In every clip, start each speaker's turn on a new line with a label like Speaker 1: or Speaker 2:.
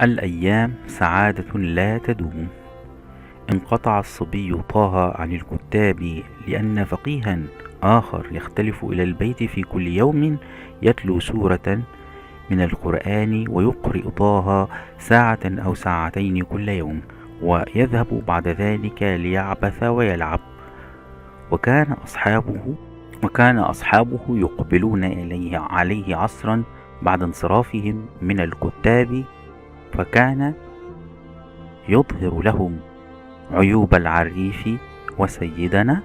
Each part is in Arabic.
Speaker 1: الأيام سعادة لا تدوم. انقطع الصبي طه عن الكتاب لأن فقيها آخر يختلف إلى البيت في كل يوم يتلو سورة من القرآن ويقرئ طه ساعة أو ساعتين كل يوم، ويذهب بعد ذلك ليعبث ويلعب. وكان أصحابه يقبلون عليه عصرا بعد انصرافهم من الكتاب، فكان يظهر لهم عيوب العريف وسيدنا،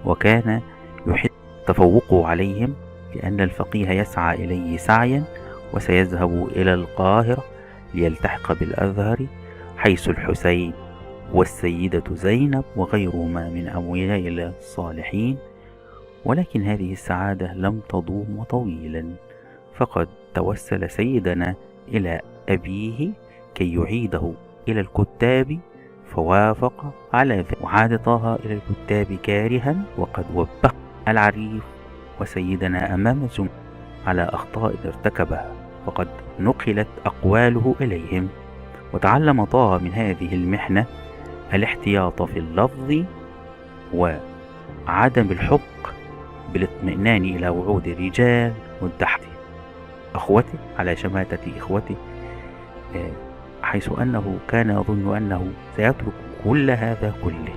Speaker 1: وكان يحب تفوقه عليهم لأن الفقيه يسعى إليه سعيا، وسيذهب إلى القاهرة ليلتحق بالأزهر حيث الحسين والسيدة زينب وغيرهما من أولياء الصالحين. ولكن هذه السعادة لم تدوم طويلا، فقد توسل سيدنا إلى أبيه كي يعيده إلى الكتاب، فوافق على ذلك، وعاد طه إلى الكتاب كارها، وقد وبخ العريف وسيدنا أمام الزملاء على أخطاء ارتكبها، وقد نقلت أقواله إليهم. وتعلم طه من هذه المحنة الاحتياط في اللفظ، وعدم الحق بالاطمئنان إلى وعود الرجال والتحدي أخوته على شماتة إخوته، حيث أنه كان يظن أنه سيترك كل هذا كله.